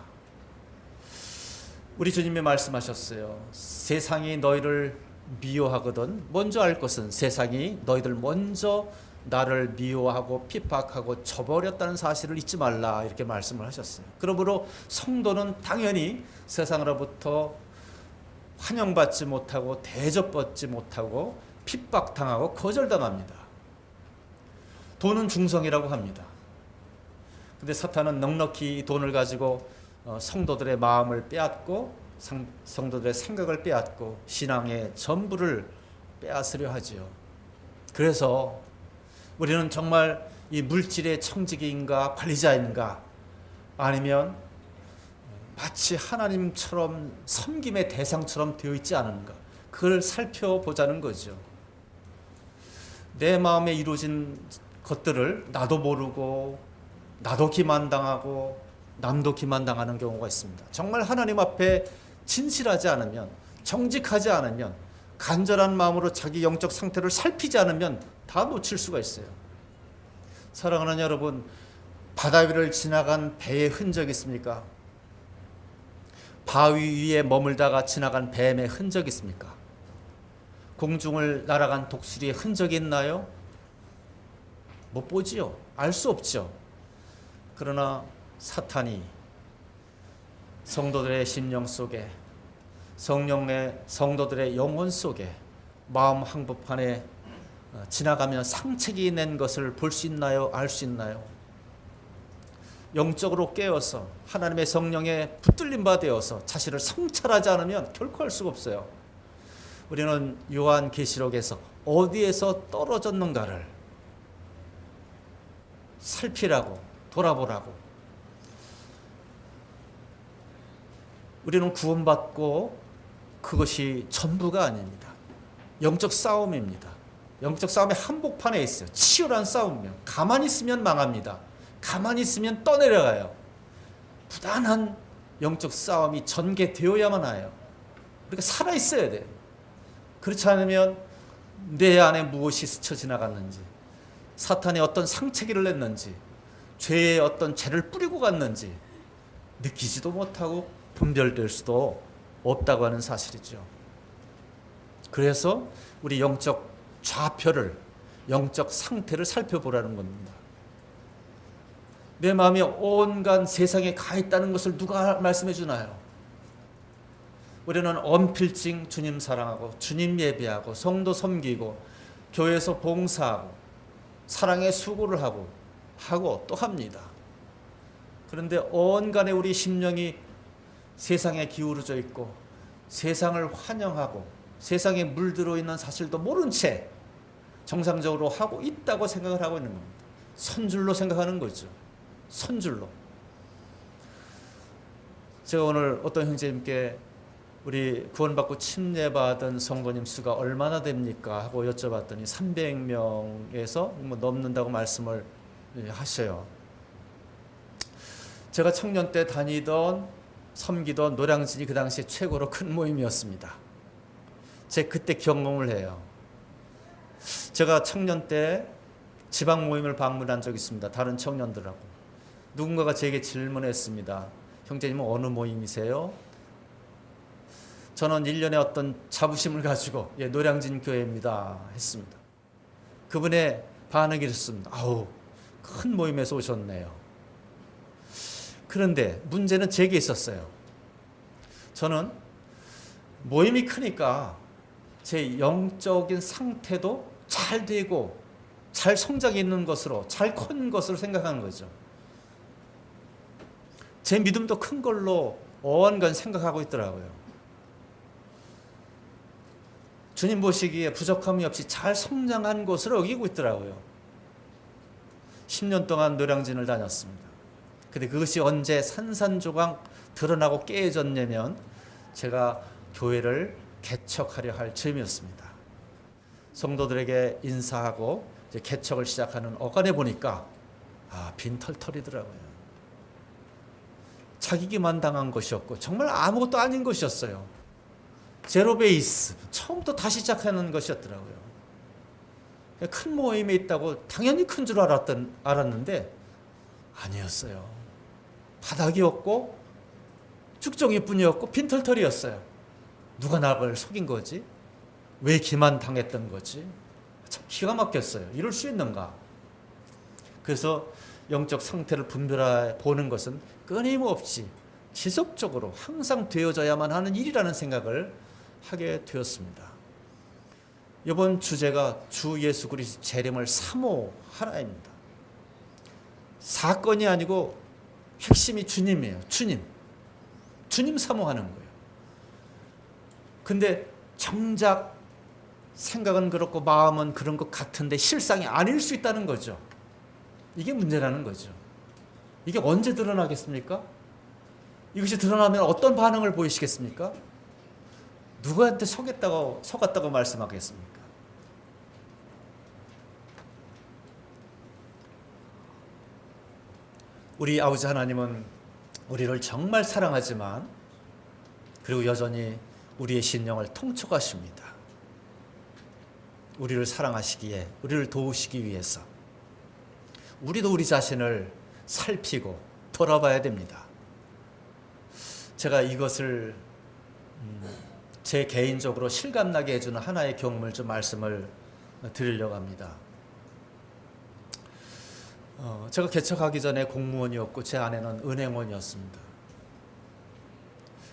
우리 주님이 말씀하셨어요. 세상이 너희를 미워하거든 먼저 알 것은 세상이 너희들 먼저 나를 미워하고 핍박하고 저버렸다는 사실을 잊지 말라 이렇게 말씀을 하셨어요. 그러므로 성도는 당연히 세상으로부터 환영받지 못하고 대접받지 못하고 핍박당하고 거절당합니다. 돈은 중성이라고 합니다. 근데 사탄은 넉넉히 돈을 가지고 성도들의 마음을 빼앗고 성도들의 생각을 빼앗고 신앙의 전부를 빼앗으려 하지요. 그래서 우리는 정말 이 물질의 청지기인가 관리자인가 아니면 마치 하나님처럼 섬김의 대상처럼 되어 있지 않은가 그걸 살펴보자는 거죠. 내 마음에 이루어진 것들을 나도 모르고 나도 기만당하고 남도 기만당하는 경우가 있습니다. 정말 하나님 앞에 진실하지 않으면 정직하지 않으면 간절한 마음으로 자기 영적 상태를 살피지 않으면 다 놓칠 수가 있어요. 사랑하는 여러분, 바다 위를 지나간 배의 흔적이 있습니까? 바위 위에 머물다가 지나간 뱀의 흔적이 있습니까? 공중을 날아간 독수리의 흔적이 있나요? 못 보지요. 알 수 없죠. 그러나 사탄이 성도들의 심령 속에 성령의 성도들의 영혼 속에 마음 한복판에 지나가면 상책이 낸 것을 볼 수 있나요? 알 수 있나요? 영적으로 깨어서 하나님의 성령에 붙들림 바 되어서 자신을 성찰하지 않으면 결코 할 수가 없어요. 우리는 요한계시록에서 어디에서 떨어졌는가를 살피라고 돌아보라고. 우리는 구원받고 그것이 전부가 아닙니다. 영적 싸움입니다. 영적 싸움의 한복판에 있어요. 치열한 싸움이면 가만히 있으면 망합니다. 가만히 있으면 떠내려가요. 부단한 영적 싸움이 전개되어야만 해요. 우리가 살아있어야 돼요. 그렇지 않으면 내 안에 무엇이 스쳐 지나갔는지, 사탄이 어떤 상체기를 냈는지, 죄의 어떤 죄를 뿌리고 갔는지 느끼지도 못하고 분별될 수도 없다고 하는 사실이죠. 그래서 우리 영적 좌표를, 영적 상태를 살펴보라는 겁니다. 내 마음이 온갖 세상에 가 있다는 것을 누가 말씀해 주나요? 우리는 언필징 주님 사랑하고 주님 예배하고 성도 섬기고 교회에서 봉사하고 사랑의 수고를 하고 또 합니다. 그런데 온간에 우리 심령이 세상에 기울어져 있고 세상을 환영하고 세상에 물들어 있는 사실도 모른 채 정상적으로 하고 있다고 생각을 하고 있는 겁니다. 선줄로 생각하는 거죠. 선줄로. 제가 오늘 어떤 형제님께 우리 구원받고 침례받은 성도님 수가 얼마나 됩니까? 하고 여쭤봤더니 300명에서 뭐 넘는다고 말씀을 하셔요. 제가 청년 때 다니던 섬기던 노량진이 그 당시 최고로 큰 모임이었습니다. 제가 그때 경험을 해요. 제가 청년 때 지방 모임을 방문한 적이 있습니다. 다른 청년들하고. 누군가가 제게 질문했습니다. 형제님은 어느 모임이세요? 저는 1년에 어떤 자부심을 가지고 노량진 교회입니다 했습니다. 그분의 반응이 이랬습니다. 아우, 큰 모임에서 오셨네요. 그런데 문제는 제게 있었어요. 저는 모임이 크니까 제 영적인 상태도 잘 되고 잘 성장이 있는 것으로, 잘 큰 것으로 생각하는 거죠. 제 믿음도 큰 걸로 온건 생각하고 있더라고요. 주님 보시기에 부족함이 없이 잘 성장한 것으로 여기고 있더라고요. 10년 동안 노량진을 다녔습니다. 근데 그것이 언제 산산조각 드러나고 깨어졌냐면 제가 교회를 개척하려 할 즈음이었습니다. 성도들에게 인사하고 이제 개척을 시작하는 어간에 보니까 빈털털이더라고요. 자기기만 당한 것이었고 정말 아무것도 아닌 것이었어요. 제로 베이스, 처음부터 다시 시작하는 것이었더라고요. 큰 모임에 있다고 당연히 큰 줄 알았는데 아니었어요. 바닥이었고 쭉정이뿐이었고 빈털털이었어요. 누가 나를 속인 거지? 왜 기만 당했던 거지? 참 기가 막혔어요. 이럴 수 있는가? 그래서 영적 상태를 분별해 보는 것은 끊임없이 지속적으로 항상 되어져야만 하는 일이라는 생각을 하게 되었습니다. 이번 주제가 주 예수 그리스도 재림을 사모하라입니다. 사건이 아니고 핵심이 주님이에요. 주님 사모하는 거예요. 근데 정작 생각은 그렇고 마음은 그런 것 같은데 실상이 아닐 수 있다는 거죠. 이게 문제라는 거죠. 이게 언제 드러나겠습니까? 이것이 드러나면 어떤 반응을 보이시겠습니까? 누구한테 속았다고 말씀하겠습니까? 우리 아버지 하나님은 우리를 정말 사랑하지만 그리고 여전히 우리의 신령을 통촉하십니다. 우리를 사랑하시기에, 우리를 도우시기 위해서 우리도 우리 자신을 살피고 돌아봐야 됩니다. 제가 이것을 제 개인적으로 실감나게 해주는 하나의 경험을 좀 말씀을 드리려고 합니다. 제가 개척하기 전에 공무원이었고 제 아내는 은행원이었습니다.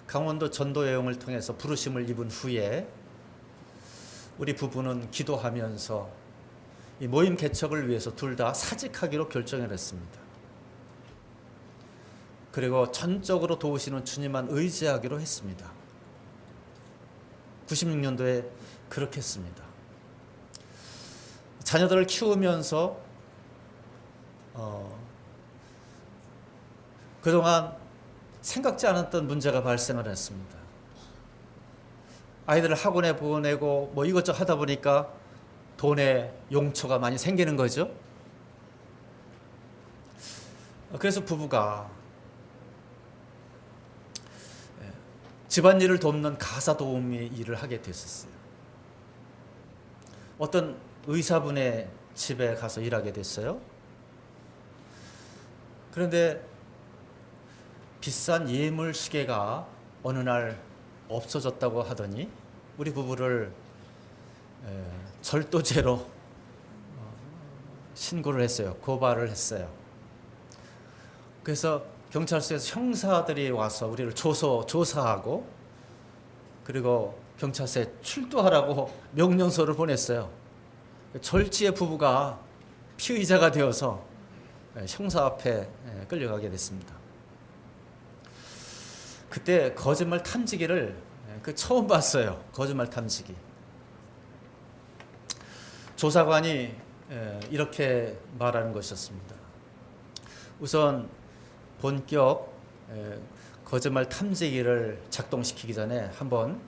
강원도 전도 여행을 통해서 부르심을 입은 후에 우리 부부는 기도하면서 이 모임 개척을 위해서 둘 다 사직하기로 결정을 했습니다. 그리고 전적으로 도우시는 주님만 의지하기로 했습니다. 96년도에 그렇게 했습니다. 자녀들을 키우면서 그동안 생각지 않았던 문제가 발생을 했습니다. 아이들을 학원에 보내고 뭐 이것저것 하다 보니까 돈의 용처가 많이 생기는 거죠. 그래서 부부가 집안일을 돕는 가사 도우미 일을 하게 됐었어요. 어떤 의사분의 집에 가서 일하게 됐어요. 그런데 비싼 예물 시계가 어느 날 없어졌다고 하더니 우리 부부를 절도죄로 신고를 했어요. 고발을 했어요. 그래서 경찰서에서 형사들이 와서 우리를 조사하고 그리고 경찰서에 출두하라고 명령서를 보냈어요. 절지의 부부가 피의자가 되어서 형사 앞에 끌려가게 됐습니다. 그때 거짓말 탐지기를 처음 봤어요. 거짓말 탐지기. 조사관이 이렇게 말하는 것이었습니다. 우선 본격 거짓말 탐지기를 작동시키기 전에 한번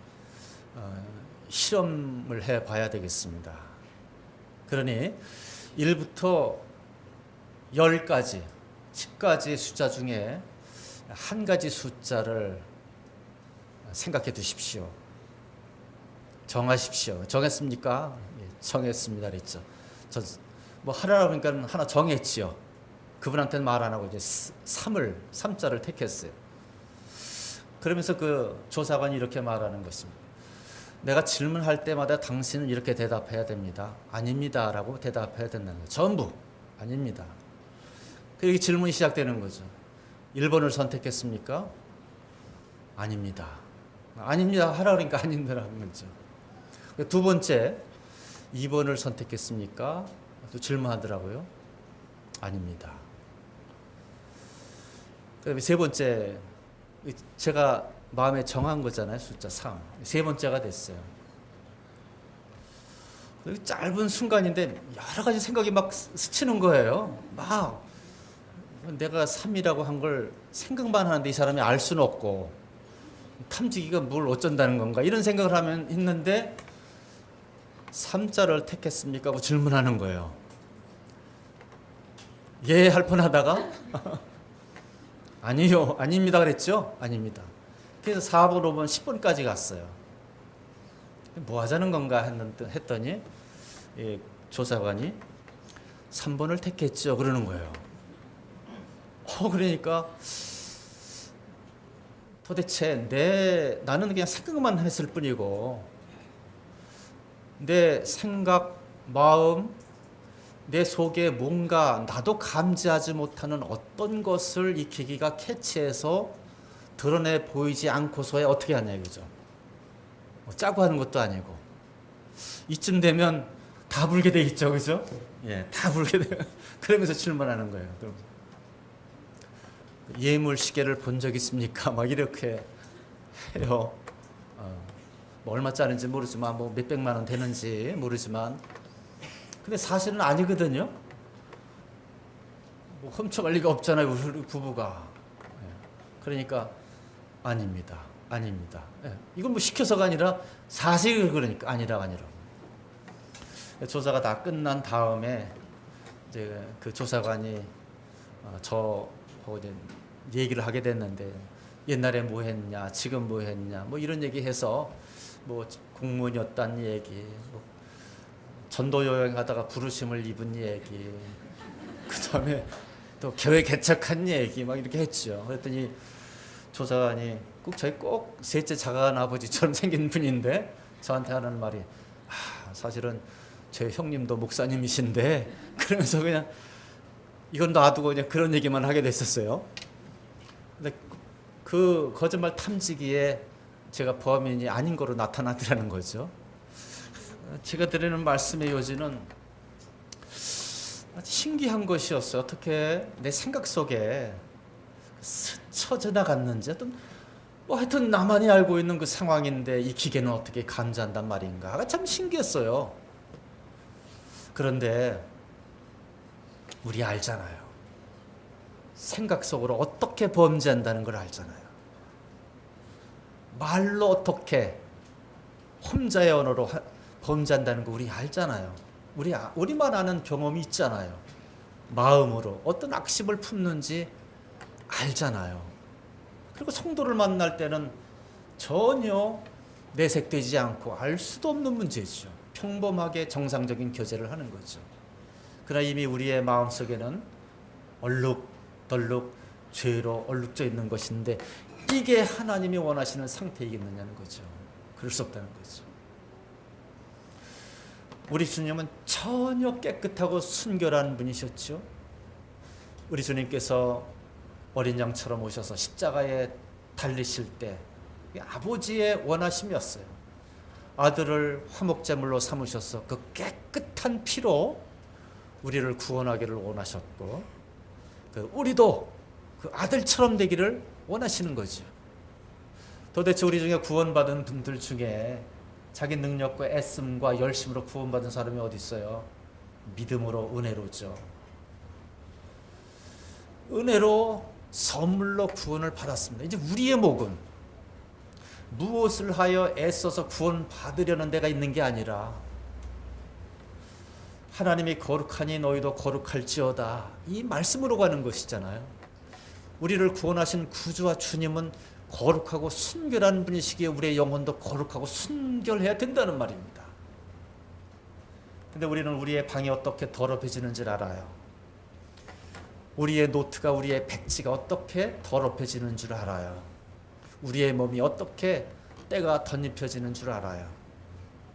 실험을 해봐야 되겠습니다. 그러니 1부터 10까지, 10가지 숫자 중에 한 가지 숫자를 생각해 두십시오. 정하십시오. 정했습니까? 예, 정했습니다. 그랬죠. 뭐 하나라고 하니까 하나 정했지요. 그분한테는 말 안 하고 이제 3자를 택했어요. 그러면서 그 조사관이 이렇게 말하는 것입니다. 내가 질문할 때마다 당신은 이렇게 대답해야 됩니다. 아닙니다. 라고 대답해야 된다는 거예요. 전부 아닙니다. 그리고 질문이 시작되는 거죠. 1번을 선택했습니까? 아닙니다. 아닙니다. 하라 그러니까 아닙니다라는 거죠. 두 번째, 2번을 선택했습니까? 또 질문하더라고요. 아닙니다. 그다음에 세 번째, 제가 마음에 정한 거잖아요. 숫자 3. 세 번째가 됐어요. 짧은 순간인데 여러 가지 생각이 막 스치는 거예요. 막 내가 3이라고 한 걸 생각만 하는데 이 사람이 알 수는 없고 탐지기가 뭘 어쩐다는 건가 이런 생각을 하면 있는데 3자를 택했습니까? 하고 질문하는 거예요. 예 할 뻔하다가 아니요 아닙니다 그랬죠? 아닙니다. 그래서 4번 5번 10번까지 갔어요. 뭐 하자는 건가 했더니 조사관이 3번을 택했죠 그러는 거예요. 그러니까 도대체 나는 그냥 생각만 했을 뿐이고 내 생각, 마음, 내 속에 뭔가 나도 감지하지 못하는 어떤 것을 이 기기가 캐치해서 드러내 보이지 않고서야 어떻게 하냐 이거죠. 짜고 하는 것도 아니고 이쯤 되면 다 불게 돼 있죠, 그죠? 예, 다 불게 돼. 그러면서 질문하는 거예요. 그럼 예물 시계를 본 적 있습니까? 막 이렇게 해요. 뭐 얼마짜리인지 모르지만 뭐 몇백만 원 되는지 모르지만 근데 사실은 아니거든요. 뭐 훔쳐갈 리가 없잖아요, 우리 부부가. 그러니까 아닙니다. 아닙니다. 이건 뭐 시켜서가 아니라 사실을 그러니까 아니라. 조사가 다 끝난 다음에 이제 그 조사관이 저하고 이제 얘기를 하게 됐는데 옛날에 뭐 했냐, 지금 뭐 했냐, 뭐 이런 얘기해서 뭐 공무원이었단 얘기, 뭐 전도 여행하다가 부르심을 입은 얘기, 그다음에 또 교회 개척한 얘기 막 이렇게 했죠. 그랬더니 조사관이 저희 꼭 셋째 자간 아버지처럼 생긴 분인데 저한테 하는 말이 사실은 제 형님도 목사님이신데 그러면서 그냥 이건 놔두고 그냥 그런 얘기만 하게 됐었어요. 근데 그 거짓말 탐지기에 제가 범인이 아닌 거로 나타나더라는 거죠. 제가 드리는 말씀의 요지는 아주 신기한 것이었어요. 어떻게 내 생각 속에 스쳐 지나갔는지 뭐 하여튼 나만이 알고 있는 그 상황인데 이 기계는 어떻게 감지한단 말인가. 참 신기했어요. 그런데 우리 알잖아요. 생각 속으로 어떻게 범죄한다는 걸 알잖아요. 말로 어떻게 혼자의 언어로 범죄한다는 거 우리 알잖아요. 우리만 아는 경험이 있잖아요. 마음으로 어떤 악심을 품는지 알잖아요. 그리고 성도를 만날 때는 전혀 내색되지 않고 알 수도 없는 문제죠. 평범하게 정상적인 교제를 하는 거죠. 그러나 이미 우리의 마음속에는 얼룩덜룩 죄로 얼룩져 있는 것인데 이게 하나님이 원하시는 상태이겠느냐는 거죠. 그럴 수 없다는 거죠. 우리 주님은 전혀 깨끗하고 순결한 분이셨죠. 우리 주님께서 어린 양처럼 오셔서 십자가에 달리실 때 아버지의 원하심이었어요. 아들을 화목제물로 삼으셔서 그 깨끗한 피로 우리를 구원하기를 원하셨고, 우리도 그 아들처럼 되기를 원하시는 거죠. 도대체 우리 중에 구원받은 분들 중에 자기 능력과 애씀과 열심으로 구원받은 사람이 어디 있어요? 믿음으로, 은혜로죠. 은혜로 선물로 구원을 받았습니다. 이제 우리의 목은 무엇을 하여 애써서 구원받으려는 데가 있는 게 아니라 하나님이 거룩하니 너희도 거룩할지어다, 이 말씀으로 가는 것이잖아요. 우리를 구원하신 구주와 주님은 거룩하고 순결한 분이시기에 우리의 영혼도 거룩하고 순결해야 된다는 말입니다. 근데 우리는 우리의 방이 어떻게 더럽혀지는지 알아요. 우리의 노트가, 우리의 백지가 어떻게 더럽혀지는 줄 알아요. 우리의 몸이 어떻게 때가 덧입혀지는 줄 알아요.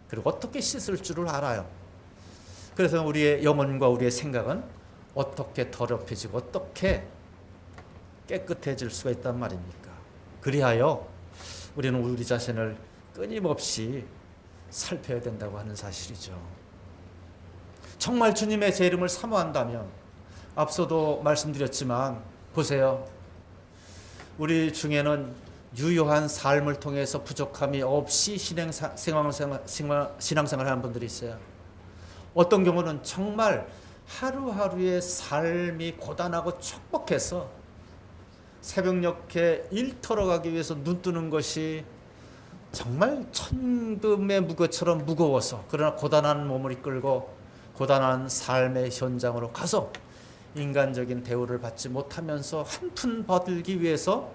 그리고 어떻게 씻을 줄을 알아요. 그래서 우리의 영혼과 우리의 생각은 어떻게 더럽혀지고 어떻게 깨끗해질 수가 있단 말입니까? 그리하여 우리는 우리 자신을 끊임없이 살펴야 된다고 하는 사실이죠. 정말 주님의 제 이름을 사모한다면, 앞서도 말씀드렸지만 보세요. 우리 중에는 유효한 삶을 통해서 부족함이 없이 신앙생활을 하는 분들이 있어요. 어떤 경우는 정말 하루하루의 삶이 고단하고 촉박해서 새벽녘에 일터로 가기 위해서 눈 뜨는 것이 정말 천금의 무게처럼 무거워서, 그러나 고단한 몸을 이끌고 고단한 삶의 현장으로 가서 인간적인 대우를 받지 못하면서 한 푼 받기 위해서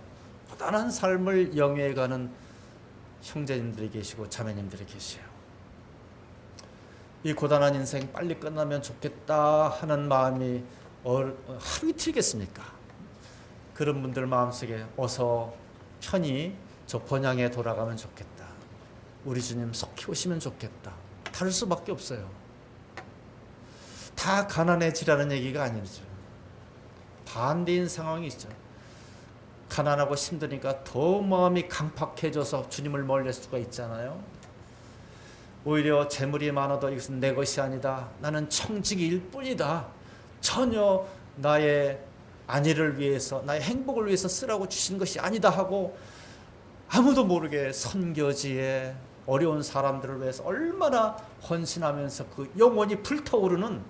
고단한 삶을 영위해가는 형제님들이 계시고 자매님들이 계세요. 이 고단한 인생 빨리 끝나면 좋겠다 하는 마음이 하루 이틀이겠습니까? 그런 분들 마음속에 어서 편히 저 번향에 돌아가면 좋겠다, 우리 주님 속히 오시면 좋겠다, 다를 수밖에 없어요. 다 가난해지라는 얘기가 아니죠. 반대인 상황이 있죠. 가난하고 힘드니까 더 마음이 강팍해져서 주님을 멀릴 수가 있잖아요. 오히려 재물이 많아도 이것은 내 것이 아니다, 나는 청지기일 뿐이다, 전혀 나의 안위를 위해서, 나의 행복을 위해서 쓰라고 주신 것이 아니다 하고 아무도 모르게 선교지에 어려운 사람들을 위해서 얼마나 헌신하면서 그 영혼이 불타오르는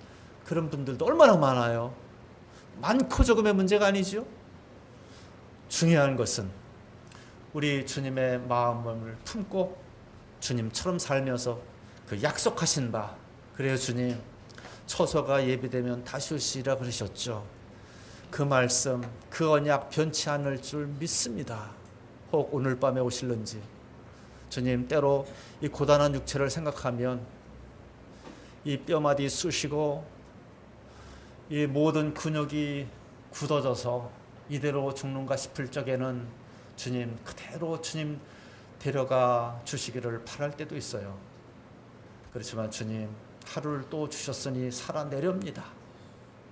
그런 분들도 얼마나 많아요. 많고 적음의 문제가 아니죠. 중요한 것은 우리 주님의 마음을 품고 주님처럼 살면서 그 약속하신 바, 그래요 주님 처소가 예비되면 다시 오시리라 그러셨죠. 그 말씀, 그 언약 변치 않을 줄 믿습니다. 혹 오늘 밤에 오실는지. 주님, 때로 이 고단한 육체를 생각하면 이 뼈마디 쑤시고 이 모든 근육이 굳어져서 이대로 죽는가 싶을 적에는 주님 그대로 주님 데려가 주시기를 바랄 때도 있어요. 그렇지만 주님 하루를 또 주셨으니 살아내렵니다.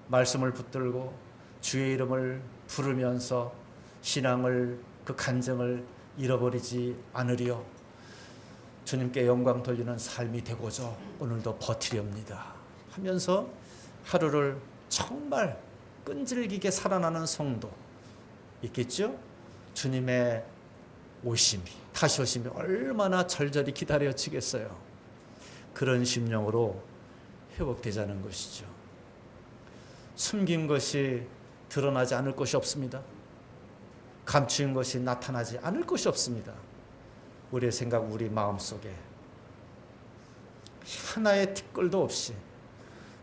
말씀을 붙들고 주의 이름을 부르면서 신앙을, 그 간증을 잃어버리지 않으려 주님께 영광 돌리는 삶이 되고자 오늘도 버티렵니다 하면서 하루를 정말 끈질기게 살아나는 성도 있겠죠? 주님의 오심이, 다시 오심이 얼마나 절절히 기다려지겠어요. 그런 심령으로 회복되자는 것이죠. 숨긴 것이 드러나지 않을 것이 없습니다. 감추인 것이 나타나지 않을 것이 없습니다. 우리의 생각, 우리 마음속에 하나의 티끌도 없이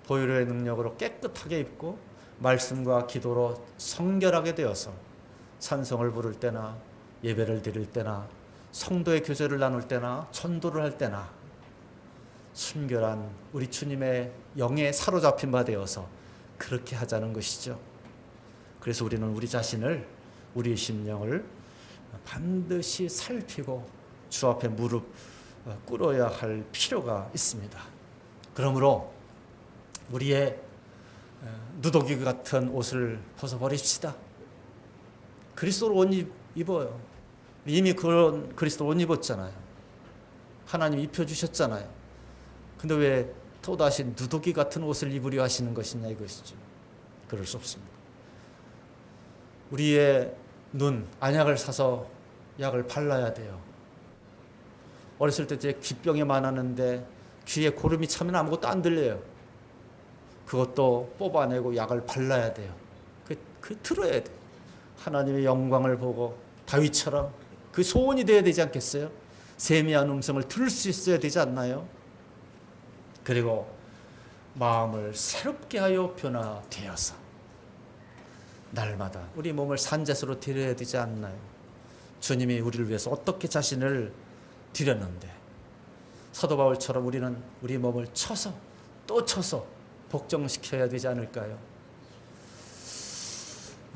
보혈의 능력으로 깨끗하게 입고 말씀과 기도로 성결하게 되어서 찬송을 부를 때나 예배를 드릴 때나 성도의 교제를 나눌 때나 전도를 할 때나 순결한 우리 주님의 영에 사로잡힌 바 되어서 그렇게 하자는 것이죠. 그래서 우리는 우리 자신을, 우리의 심령을 반드시 살피고 주 앞에 무릎 꿇어야 할 필요가 있습니다. 그러므로 우리의 누더기 같은 옷을 벗어버립시다. 그리스도로 옷 입어요. 이미 그런 그리스도 옷 입었잖아요. 하나님 입혀주셨잖아요. 근데 왜 또다시 누더기 같은 옷을 입으려 하시는 것이냐 이것이죠. 그럴 수 없습니다. 우리의 눈, 안약을 사서 약을 발라야 돼요. 어렸을 때 제 귀병이 많았는데 귀에 고름이 차면 아무것도 안 들려요. 그것도 뽑아내고 약을 발라야 돼요. 그 들어야 돼요. 하나님의 영광을 보고 다윗처럼 그 소원이 되어야 되지 않겠어요? 세미한 음성을 들을 수 있어야 되지 않나요? 그리고 마음을 새롭게 하여 변화되어서 날마다 우리 몸을 산제수로 드려야 되지 않나요? 주님이 우리를 위해서 어떻게 자신을 드렸는데 사도 바울처럼 우리는 우리 몸을 쳐서 또 쳐서 복종시켜야 되지 않을까요?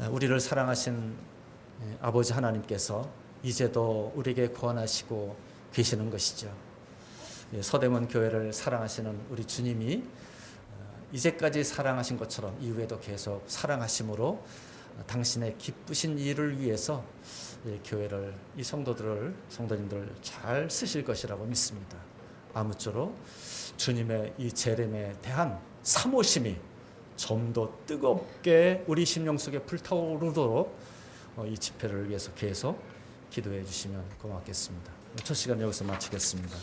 우리를 사랑하신 아버지 하나님께서 이제도 우리에게 권하시고 계시는 것이죠. 서대문 교회를 사랑하시는 우리 주님이 이제까지 사랑하신 것처럼 이후에도 계속 사랑하심으로 당신의 기쁘신 일을 위해서 교회를, 이 성도님들을 잘 쓰실 것이라고 믿습니다. 아무쪼록 주님의 이 재림에 대한 사모심이 좀 더 뜨겁게 우리 심령 속에 불타오르도록 이 집회를 위해서 계속 기도해 주시면 고맙겠습니다. 첫 시간 여기서 마치겠습니다.